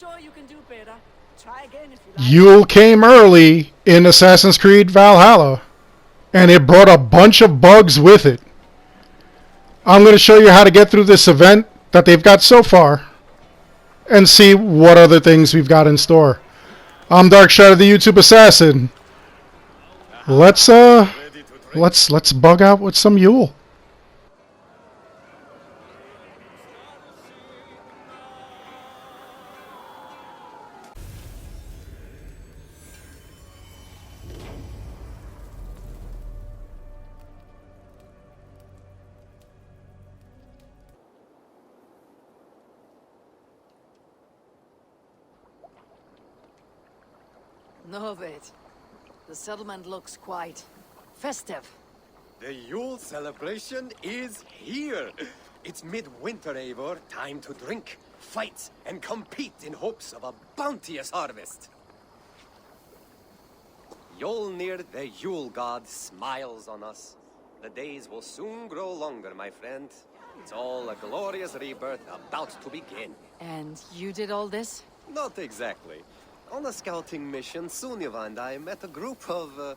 Sure you can do better. Try again if you like. Yule came early in Assassin's Creed Valhalla, and it brought a bunch of bugs with it. I'm going to show you how to get through this event that they've got so far and see what other things we've got in store. I'm Darkshot, the YouTube Assassin. Let's bug out with some Yule. No, wait. The settlement looks quite festive. The Yule celebration is here. It's midwinter, Eivor. Time to drink, fight, and compete in hopes of a bounteous harvest. Yolnir, the Yule god, smiles on us. The days will soon grow longer, my friend. It's all a glorious rebirth about to begin. And you did all this? Not exactly. On a scouting mission, Sunniva and I met a group of,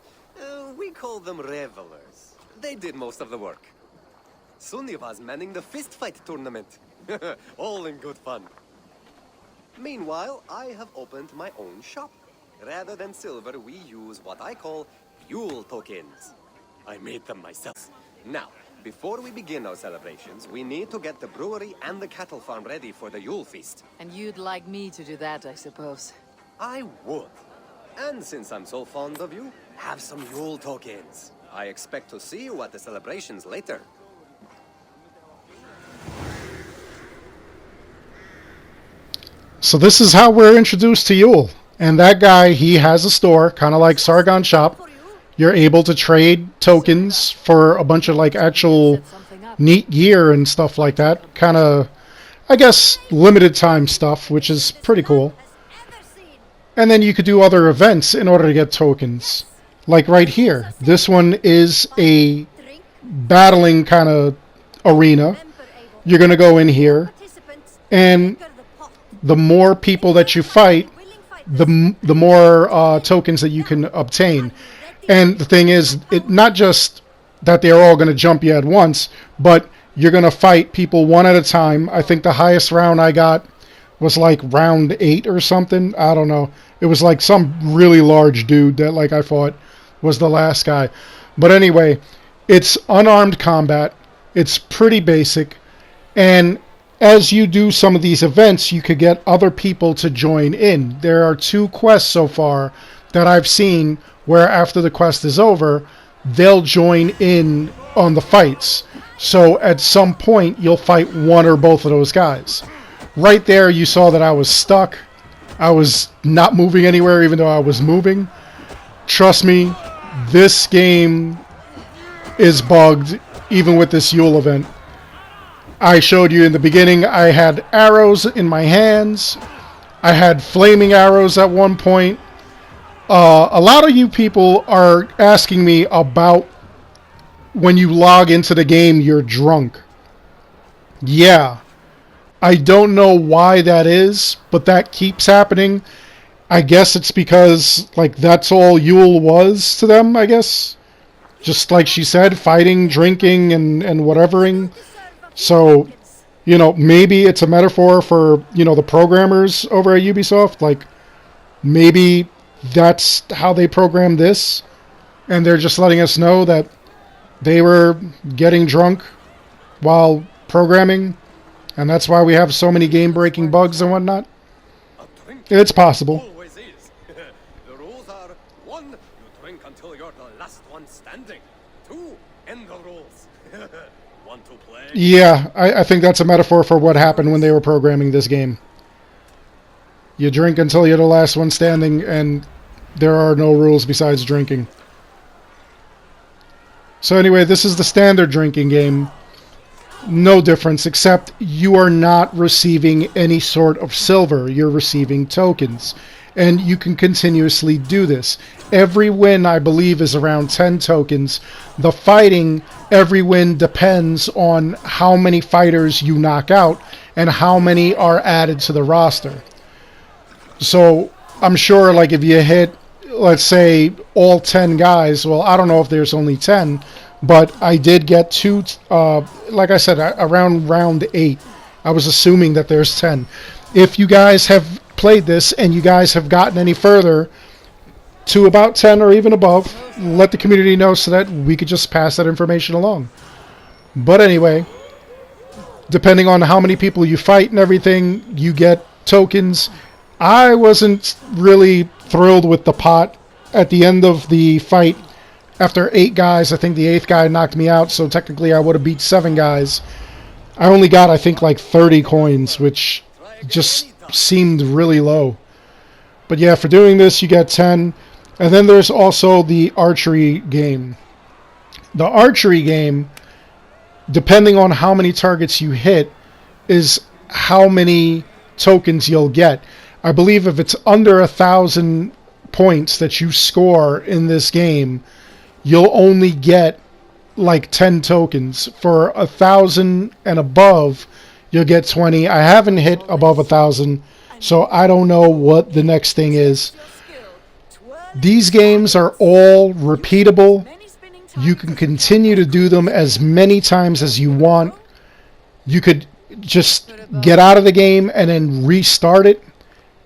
we call them revelers. They did most of the work. Sunniva's manning the fistfight tournament. All in good fun. Meanwhile, I have opened my own shop. Rather than silver, we use what I call Yule tokens. I made them myself. Now, before we begin our celebrations, we need to get the brewery and the cattle farm ready for the Yule feast. And you'd like me to do that, I suppose. I would. And since I'm so fond of you, have some Yule tokens. I expect to see you at the celebrations later. So this is how we're introduced to Yule. And that guy, he has a store, kind of like Sargon Shop. You're able to trade tokens for a bunch of like actual neat gear and stuff like that. Kind of, I guess, limited time stuff, which is pretty cool. And then you could do other events in order to get tokens. Like right here. This one is a battling kind of arena. You're going to go in here. And the more people that you fight, the more tokens that you can obtain. And the thing is, it not just that they're all going to jump you at once, but you're going to fight people one at a time. I think the highest round I got was like round 8 or something. I don't know. It was like some really large dude that like I fought was the last guy. But anyway, it's unarmed combat. It's pretty basic. And as you do some of these events, you could get other people to join in. There are 2 quests so far that I've seen where after the quest is over, they'll join in on the fights. So at some point, you'll fight one or both of those guys. Right there, you saw that I was stuck. I was not moving anywhere, even though I was moving. Trust me, this game is bugged, even with this Yule event. I showed you in the beginning, I had arrows in my hands. I had flaming arrows at one point. A lot of you people are asking me about when you log into the game, you're drunk. Yeah. I don't know why that is, but that keeps happening. I guess it's because, like, that's all Yule was to them, I guess. Just like she said, fighting, drinking, and whatevering. So, you know, maybe it's a metaphor for, you know, the programmers over at Ubisoft. Like, maybe that's how they programmed this. And they're just letting us know that they were getting drunk while programming. And that's why we have so many game-breaking bugs and whatnot. It's possible. Always is. The rules are: 1, you drink until you're the last one standing. 2, end the rules. Want to play? Yeah, I think that's a metaphor for what happened when they were programming this game. You drink until you're the last one standing, and there are no rules besides drinking. So anyway, this is the standard drinking game. No difference, except you are not receiving any sort of silver. You're receiving tokens. And you can continuously do this. Every win, I believe, is around 10 tokens. The fighting, every win depends on how many fighters you knock out and how many are added to the roster. So I'm sure, like, if you hit, let's say, all 10 guys, well, I don't know if there's only 10, but I did get two, like I said, around round 8. I was assuming that there's 10. If you guys have played this and you guys have gotten any further to about 10 or even above, let the community know so that we could just pass that information along. But anyway, depending on how many people you fight and everything, you get tokens. I wasn't really thrilled with the pot at the end of the fight. After 8 guys, I think the 8th guy knocked me out, so technically I would have beat 7 guys. I only got, I think, like 30 coins, which just seemed really low. But yeah, for doing this, you get 10. And then there's also the archery game. The archery game, depending on how many targets you hit, is how many tokens you'll get. I believe if it's under 1,000 points that you score in this game, you'll only get like 10 tokens. For 1,000 and above, you'll get 20. I haven't hit above 1,000, so I don't know what the next thing is. These games are all repeatable. You can continue to do them as many times as you want. You could just get out of the game and then restart it.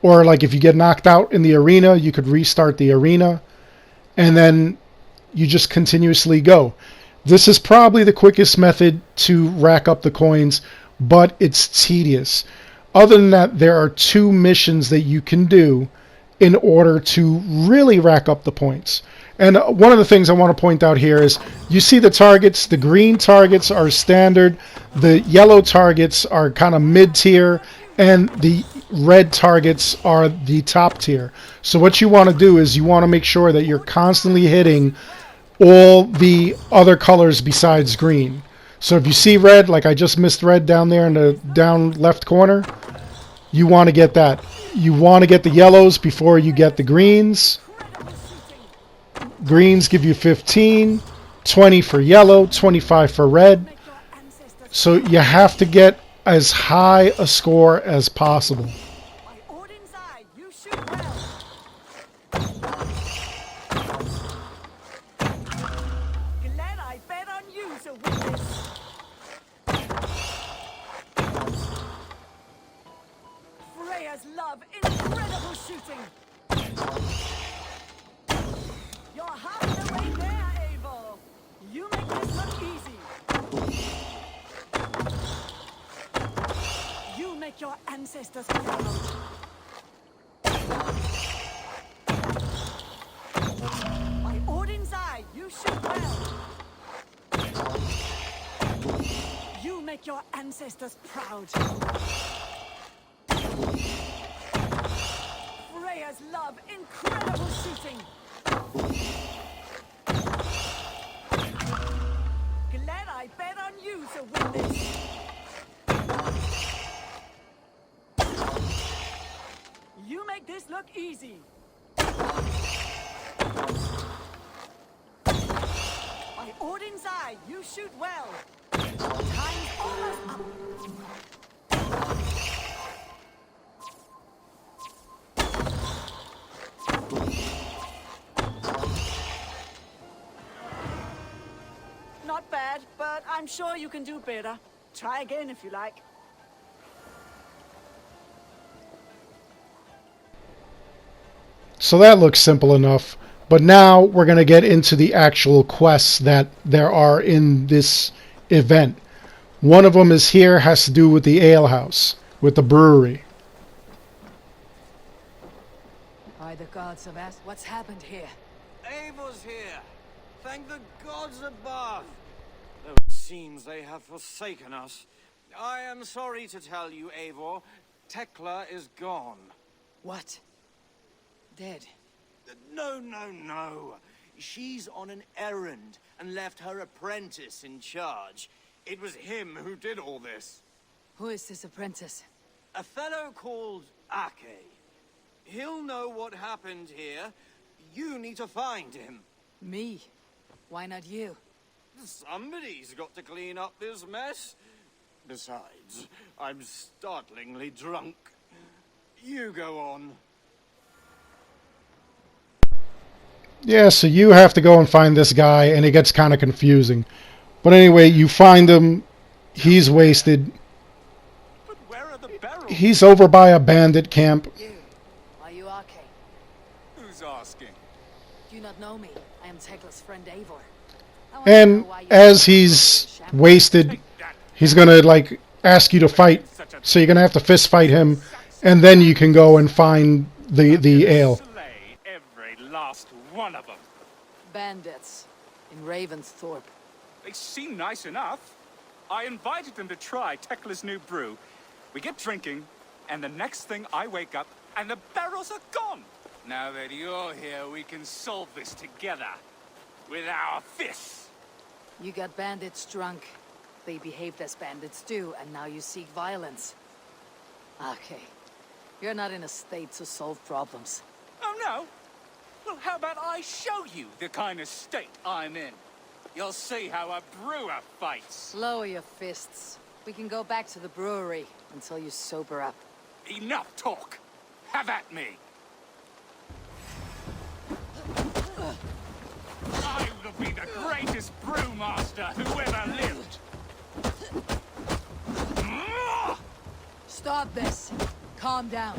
Or like if you get knocked out in the arena, you could restart the arena. And then you just continuously go. This is probably the quickest method to rack up the coins, but it's tedious. Other than that, there are 2 missions that you can do in order to really rack up the points. And one of the things I want to point out here is you see the targets. The green targets are standard. The yellow targets are kind of mid-tier. And the red targets are the top tier. So what you want to do is you want to make sure that you're constantly hitting all the other colors besides green. So if you see red, like I just missed red down there in the down left corner, you want to get that. You want to get the yellows before you get the greens. Greens give you 15, 20 for yellow, 25 for red. So you have to get as high a score as possible. Love, incredible shooting. You're half the way there, Eivor. You make this look easy. You make your ancestors proud. By Odin's eye, you shoot well. You make your ancestors proud. Freya's love, incredible shooting. Glad I bet on you to win this. You make this look easy. By Odin's eye, you shoot well. Time's almost up. Not bad, but I'm sure you can do better. Try again if you like. So that looks simple enough. But now we're going to get into the actual quests that there are in this event. One of them is here, has to do with the ale house, with the brewery. By the gods of As, what's happened here? Eivor's here. Thank the gods above. Though it seems they have forsaken us. I am sorry to tell you, Eivor, Tekla is gone. What? Dead? No. She's on an errand and left her apprentice in charge. It was him who did all this. Who is this apprentice? A fellow called Ake. He'll know what happened here. You need to find him. Me? Why not you? Somebody's got to clean up this mess. Besides, I'm startlingly drunk. You go on. Yeah, so you have to go and find this guy, and it gets kind of confusing. But anyway, you find him. He's wasted. But where are the barrels? He's over by a bandit camp. You. Are you okay? Who's asking? Do you not know me? I am Tekla's friend Eivor. I want to know And why you as are he's champion. wasted, he's gonna like ask you to fight. So you're gonna have to fist fight him, and then you can go and find the ale. Slay every last one of them. Bandits in Ravensthorpe. They seem nice enough. I invited them to try Tekla's new brew. We get drinking, and the next thing I wake up, and the barrels are gone. Now that you're here, we can solve this together. With our fists. You got bandits drunk. They behaved as bandits do, and now you seek violence. Okay. You're not in a state to solve problems. Oh, no? Well, how about I show you the kind of state I'm in? You'll see how a brewer fights. Lower your fists. We can go back to the brewery until you sober up. Enough talk. Have at me. I will be the greatest brewmaster who ever lived. Stop this. Calm down.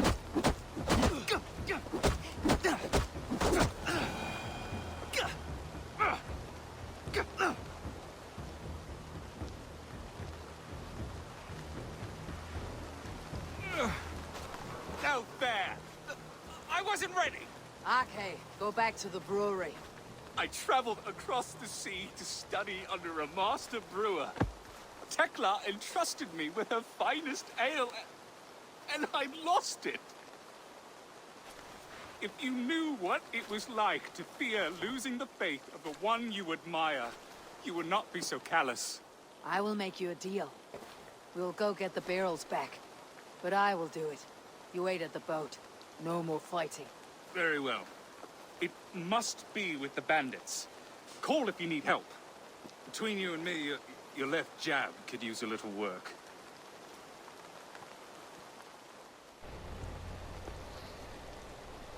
No fair. I wasn't ready. Okay, go back to the brewery. I traveled across the sea to study under a master brewer. Tekla entrusted me with her finest ale, and I lost it. If you knew what it was like to fear losing the faith of the one you admire, you would not be so callous. I will make you a deal. We'll go get the barrels back. But I will do it. You wait at the boat. No more fighting. Very well. It must be with the bandits. Call if you need help. Between you and me, your left jab could use a little work.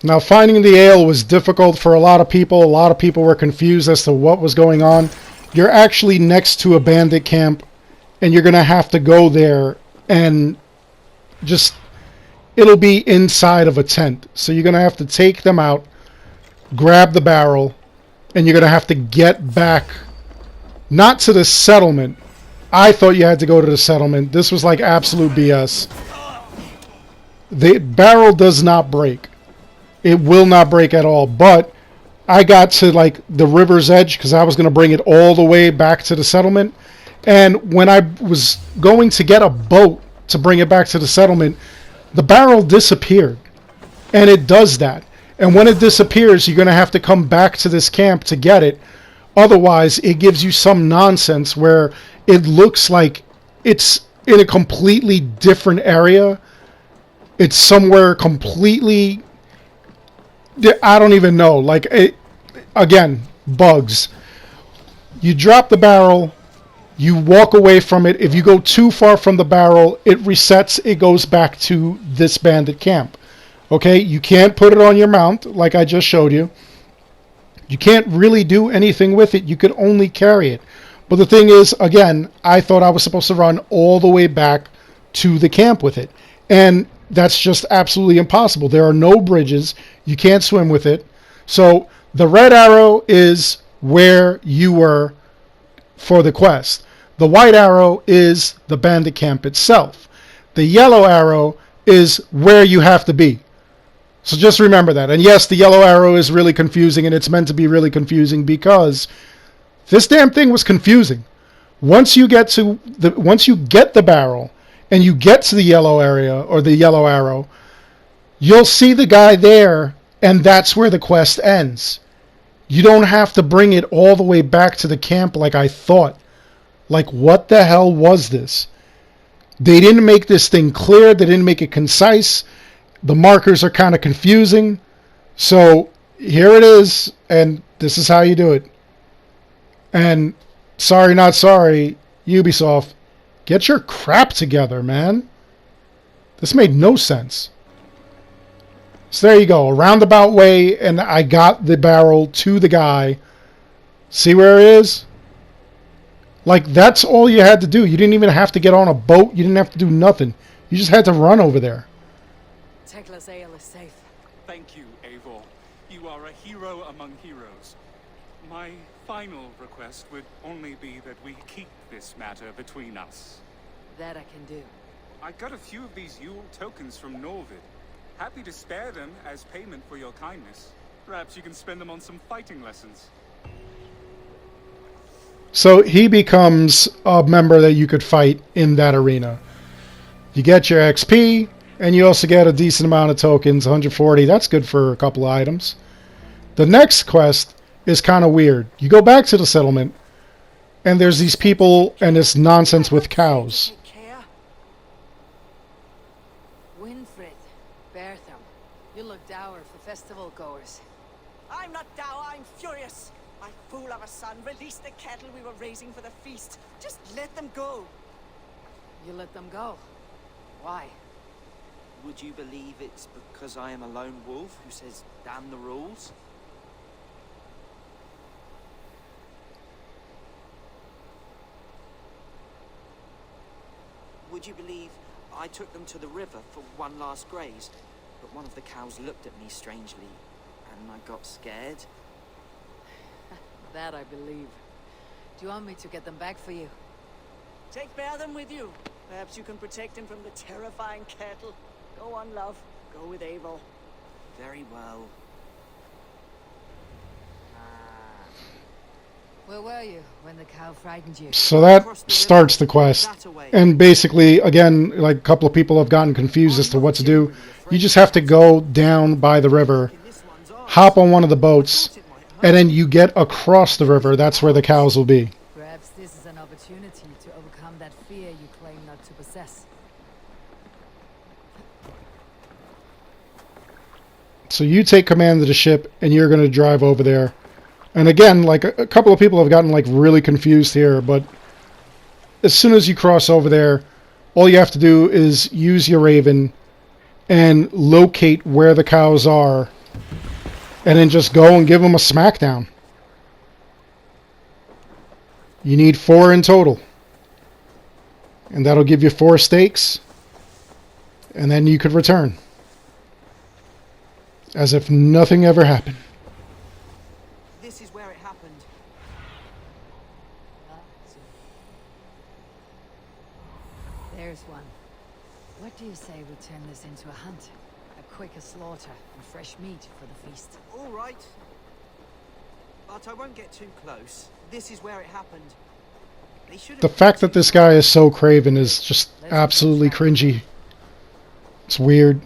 Now, finding the ale was difficult for a lot of people. A lot of people were confused as to what was going on. You're actually next to a bandit camp, and you're going to have to go there and just... It'll be inside of a tent. So you're going to have to take them out, grab the barrel, and you're going to have to get back, not to the settlement. I thought you had to go to the settlement. This was like absolute BS. The barrel does not break. It will not break at all. But I got to like the river's edge because I was going to bring it all the way back to the settlement. And when I was going to get a boat to bring it back to the settlement, the barrel disappeared. And it does that. And when it disappears, you're going to have to come back to this camp to get it. Otherwise, it gives you some nonsense where it looks like it's in a completely different area. It's somewhere completely... I don't even know. Like, again, bugs. You drop the barrel... You walk away from it. If you go too far from the barrel, it resets. It goes back to this bandit camp. Okay? You can't put it on your mount, like I just showed you. You can't really do anything with it. You could only carry it. But the thing is, again, I thought I was supposed to run all the way back to the camp with it. And that's just absolutely impossible. There are no bridges. You can't swim with it. So the red arrow is where you were for the quest. The white arrow is the bandit camp itself. The yellow arrow is where you have to be. So just remember that. And yes, the yellow arrow is really confusing, and it's meant to be really confusing because this damn thing was confusing. Once you get the barrel and you get to the yellow area or the yellow arrow, you'll see the guy there, and that's where the quest ends. You don't have to bring it all the way back to the camp like I thought. Like, what the hell was this? They didn't make this thing clear. They didn't make it concise. The markers are kind of confusing. So, here it is, and this is how you do it. And, sorry not sorry, Ubisoft, get your crap together, man. This made no sense. So there you go, a roundabout way, and I got the barrel to the guy. See where it is? Like, that's all you had to do. You didn't even have to get on a boat. You didn't have to do nothing. You just had to run over there. Tekla's ale is safe. Thank you, Eivor. You are a hero among heroes. My final request would only be that we keep this matter between us. That I can do. I got a few of these Yule tokens from Norvid. Happy to spare them as payment for your kindness. Perhaps you can spend them on some fighting lessons. So he becomes a member that you could fight in that arena. You get your XP, and you also get a decent amount of tokens, 140. That's good for a couple of items. The next quest is kind of weird. You go back to the settlement, and there's these people and this nonsense with cows. Winfred, Bertha, you look dour for festival goers. I'm not dour, I'm furious. My fool of a son released the cattle we were raising for the feast. Just let them go. You let them go. Why? Would you believe it's because I am a lone wolf who says damn the rules? Would you believe I took them to the river for one last graze, but one of the cows looked at me strangely, and I got scared? That I believe. Do you want me to get them back for you? Bear them with you. Perhaps you can protect him from the terrifying cattle. Go on, love. Go with Eivor. Very well. Where were you when the cow frightened you? So that starts the quest. And basically, again, like a couple of people have gotten confused as to what to do. You just have to go down by the river, hop on one of the boats, and then you get across the river. That's where the cows will be. Perhaps this is an opportunity to overcome that fear you claim not to possess. So you take command of the ship, and you're going to drive over there. And again, like a couple of people have gotten like really confused here, but as soon as you cross over there, all you have to do is use your raven and locate where the cows are, and then just go and give them a smackdown. You need 4 in total, and that'll give you 4 steaks, and then you could return as if nothing ever happened. This is where it happened. There's one. What do you say we turn this into a hunt? A quicker slaughter and fresh meat for the feast. All right. But I won't get too close. This is where it happened. They should have The fact that this guy is so craven is just absolutely cringy. It's weird.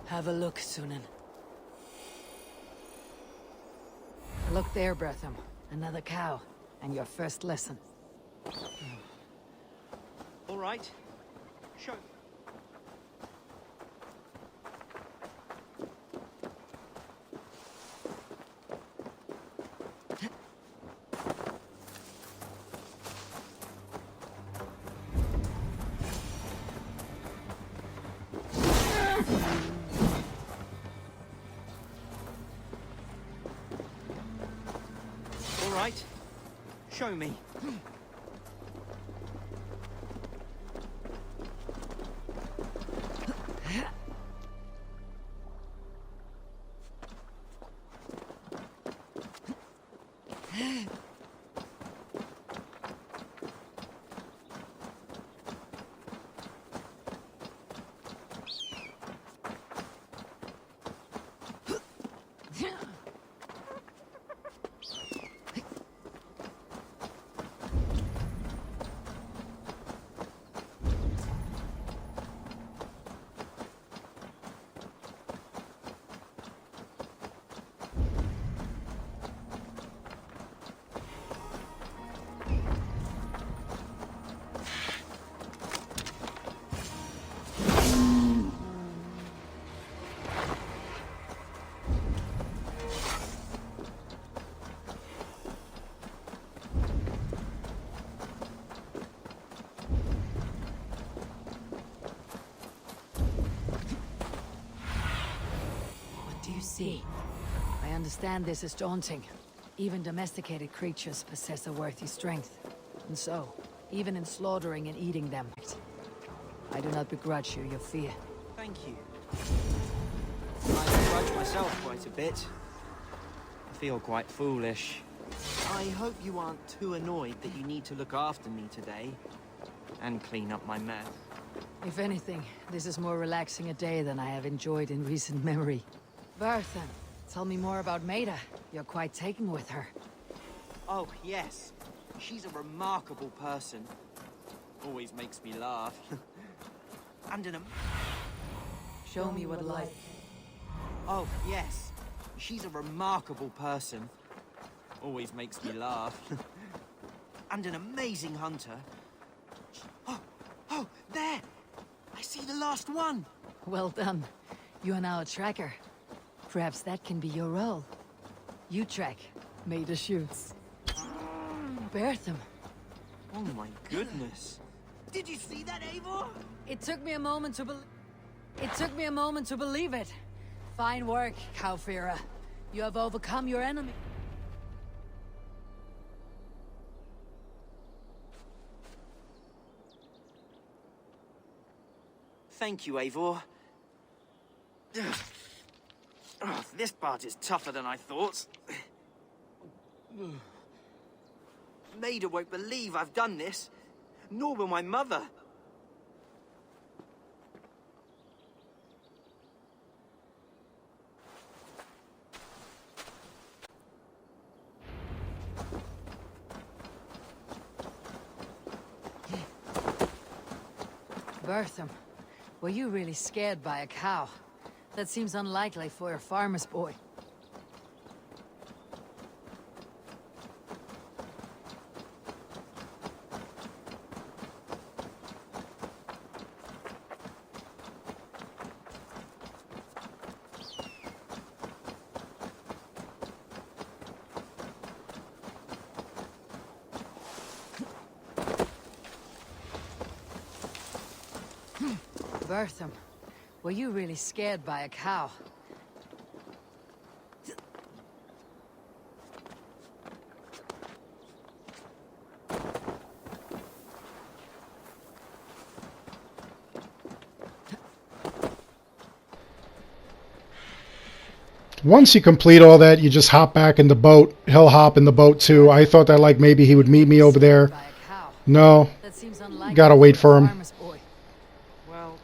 Have a look, Sunan. Look there, Bertha. Another cow. And your first lesson. All right. Show. All right. Show me. see. I understand this is daunting. Even domesticated creatures possess a worthy strength. And so, even in slaughtering and eating them, I do not begrudge you your fear. Thank you. I begrudge myself quite a bit. I feel quite foolish. I hope you aren't too annoyed that you need to look after me today and clean up my mess. If anything, this is more relaxing a day than I have enjoyed in recent memory. Bertha, tell me more about Maida. You're quite taken with her. Oh, yes. She's a remarkable person. Always makes me laugh. And Show me what life... Oh, yes. She's a remarkable person. Always makes me laugh. And an amazing hunter. Oh, there! I see the last one! Well done. You are now a tracker. Perhaps that can be your role. You track, Maida shoots. Bertha. Oh my goodness. Did you see that, Eivor? It took me a moment to believe it. Fine work, Kaufira. You have overcome your enemy. Thank you, Eivor. Oh, this part is tougher than I thought. Maida won't believe I've done this, nor will my mother. Bertha, were you really scared by a cow? That seems unlikely for a farmer's boy. Bertha, were you really scared by a cow? Once you complete all that, you just hop back in the boat. He'll hop in the boat too. I thought that like maybe he would meet me over there. No, gotta wait for him. Well,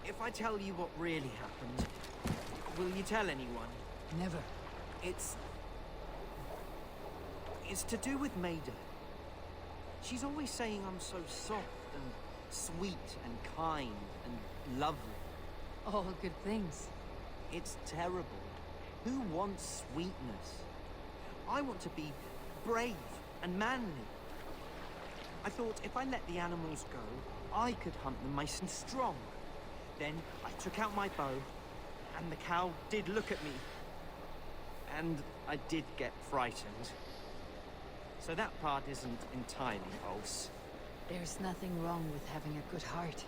if I tell you what really happened, will you tell anyone? Never. It's to do with Maida. She's always saying I'm so soft and sweet and kind and lovely. All good things. It's terrible. Who wants sweetness? I want to be brave and manly. I thought if I let the animals go, I could hunt them nice and strong. Then I took out my bow, and the cow did look at me. And I did get frightened. So that part isn't entirely false. There's nothing wrong with having a good heart.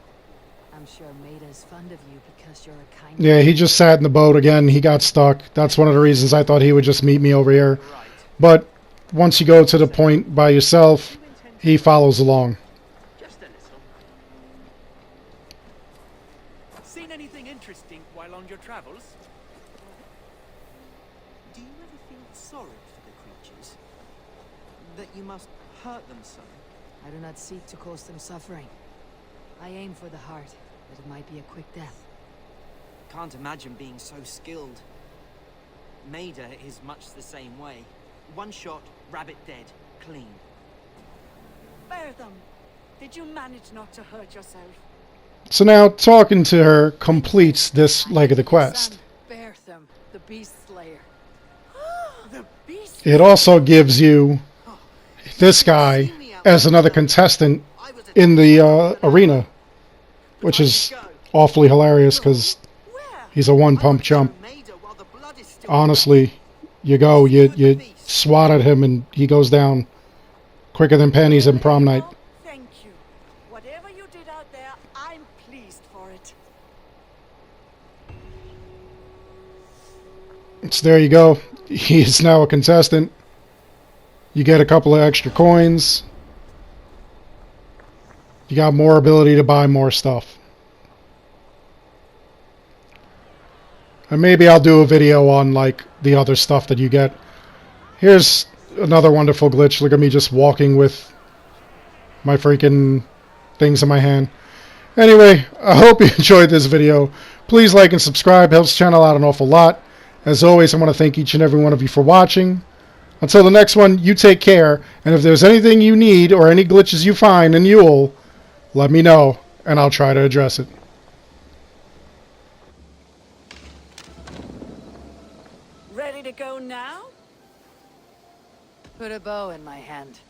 I'm sure Maida is fond of you because you're a kind... Yeah, he just sat in the boat again. He got stuck. That's one of the reasons I thought he would just meet me over here. Right. But once you go to the point by yourself, he follows along. Just a little. Seen anything interesting while on your travels? Do you ever feel sorry for the creatures? That you must hurt them so? I do not seek to cause them suffering. I aim for the heart, that it might be a quick death. Can't imagine being so skilled. Maida is much the same way. One shot, rabbit dead, clean. Bertha, did you manage not to hurt yourself? So now talking to her completes this leg of the quest. Bertha, the beast slayer. The beast? It also gives you this guy as another contestant in the arena, which is awfully hilarious because he's a one-pump chump. Honestly, you swat at him and he goes down quicker than pennies in prom night. Thank you. Whatever you did out there, I'm pleased for it. So there you go. He is now a contestant. You get a couple of extra coins. You got more ability to buy more stuff. And maybe I'll do a video on like the other stuff that you get. Here's another wonderful glitch. Look at me just walking with my freaking things in my hand. Anyway, I hope you enjoyed this video. Please like and subscribe. Helps the channel out an awful lot. As always, I want to thank each and every one of you for watching. Until the next one, you take care. And if there's anything you need or any glitches you find in Yule, let me know and I'll try to address it. Ready to go now? Put a bow in my hand.